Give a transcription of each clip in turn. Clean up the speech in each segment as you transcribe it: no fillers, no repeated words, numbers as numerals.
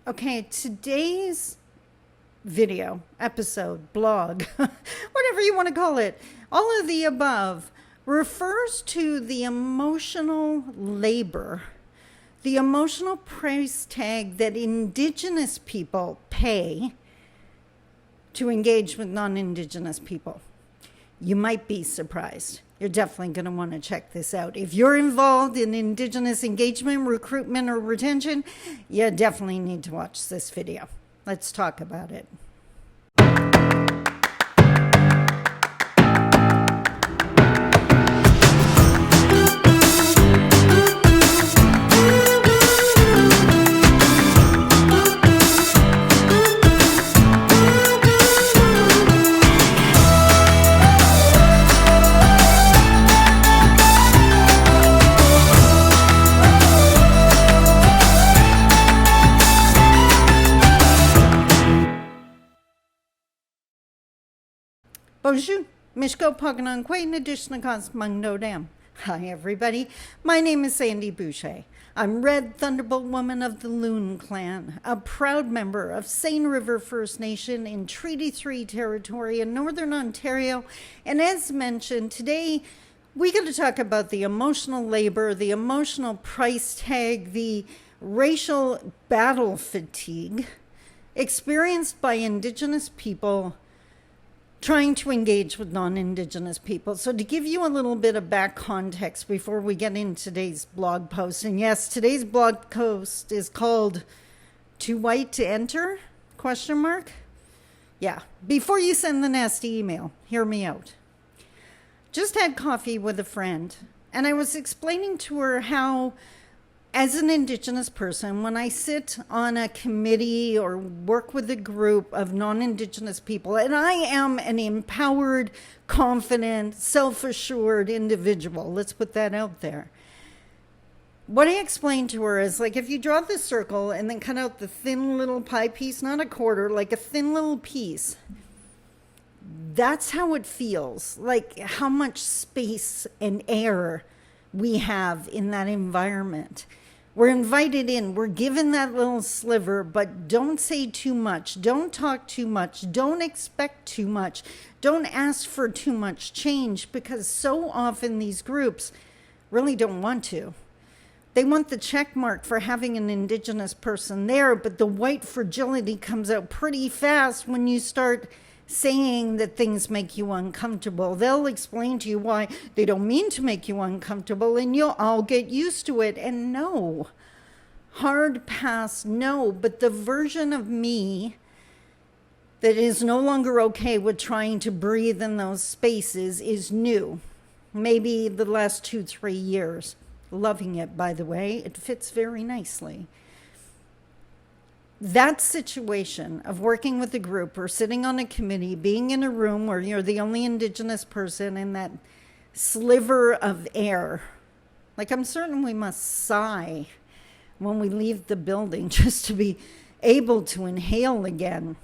Okay, today's video, episode, blog, whatever you want to call it, all of the above, refers to the emotional labor, the emotional price tag that Indigenous people pay to engage with non-Indigenous people. You might be surprised. You're definitely going to want to check this out. If you're involved in Indigenous engagement, recruitment, or retention, you definitely need to watch this video. Let's talk about it. Bonjour, Mishko Paganon Quain Adishnakas Mungno Dam. Hi everybody, my name is Sandi Boucher. I'm Red Thunderbolt Woman of the Loon Clan, a proud member of Seine River First Nation in Treaty 3 territory in Northern Ontario. And as mentioned, today we're going to talk about the emotional labor, the emotional price tag, the racial battle fatigue experienced by Indigenous people trying to engage with non-Indigenous people. So to give you a little bit of back context before we get into today's blog post, and yes, today's blog post is called Too White to Enter? ? Yeah, before you send the nasty email, hear me out. Just had coffee with a friend, and I was explaining to her how, as an Indigenous person, when I sit on a committee or work with a group of non-Indigenous people, and I am an empowered, confident, self-assured individual, let's put that out there. What I explained to her is, like, if you draw the circle and then cut out the thin little pie piece, not a quarter, like a thin little piece, that's how it feels, like how much space and air we have in that environment. We're invited in, we're given that little sliver, but don't say too much, don't talk too much, don't expect too much, don't ask for too much change, because so often these groups really don't want to. They want the check mark for having an Indigenous person there, but the white fragility comes out pretty fast when you start saying that things make you uncomfortable. They'll explain to you why they don't mean to make you uncomfortable, and you'll all get used to it. And no, hard pass, no. But the version of me that is no longer okay with trying to breathe in those spaces is new. Maybe the last 2-3 years. Loving it, by the way. It fits very nicely. That situation of working with a group or sitting on a committee, being in a room where you're the only Indigenous person in that sliver of air, like I'm certain we must sigh when we leave the building just to be able to inhale again.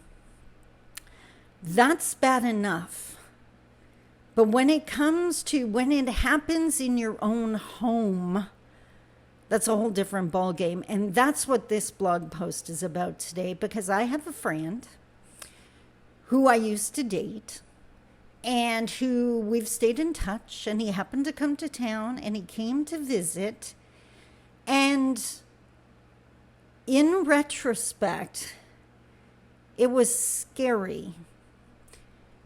That's bad enough. But when it happens in your own home, that's a whole different ballgame. And that's what this blog post is about today, because I have a friend who I used to date and who we've stayed in touch, and he happened to come to town and he came to visit. And in retrospect, it was scary.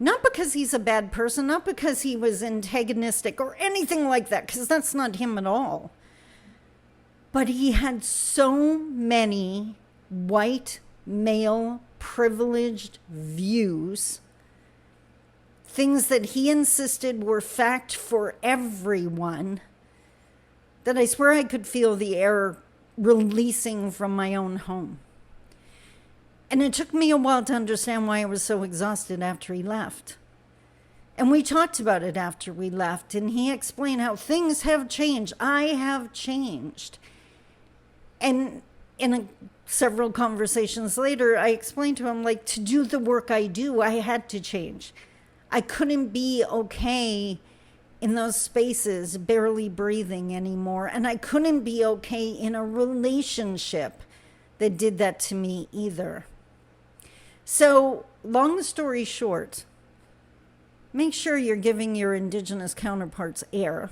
Not because he's a bad person, not because he was antagonistic or anything like that, because that's not him at all. But he had so many white, male, privileged views, things that he insisted were fact for everyone, that I swear I could feel the air releasing from my own home. And it took me a while to understand why I was so exhausted after he left. And we talked about it after we left, and he explained how things have changed. I have changed. And in several conversations later, I explained to him, like, to do the work I do, I had to change. I couldn't be okay in those spaces, barely breathing anymore. And I couldn't be okay in a relationship that did that to me either. So, long story short, make sure you're giving your Indigenous counterparts air.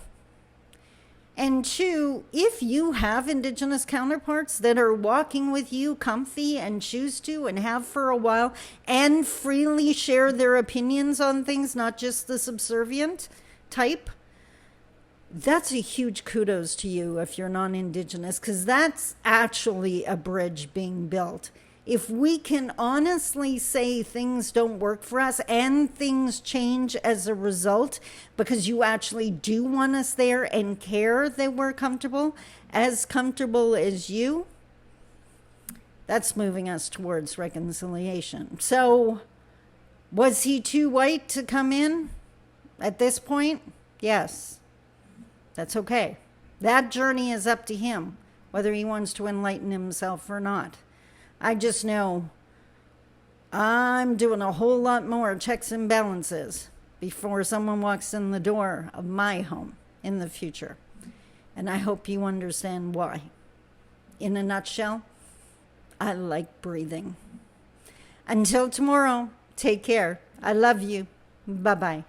And two, if you have Indigenous counterparts that are walking with you comfy and choose to and have for a while and freely share their opinions on things, not just the subservient type, that's a huge kudos to you if you're non-Indigenous, because that's actually a bridge being built. If we can honestly say things don't work for us and things change as a result because you actually do want us there and care that we're comfortable as you, that's moving us towards reconciliation. So, was he too white to come in at this point? Yes. That's okay. That journey is up to him, whether he wants to enlighten himself or not. I just know I'm doing a whole lot more checks and balances before someone walks in the door of my home in the future. And I hope you understand why. In a nutshell, I like breathing. Until tomorrow, take care. I love you. Bye-bye.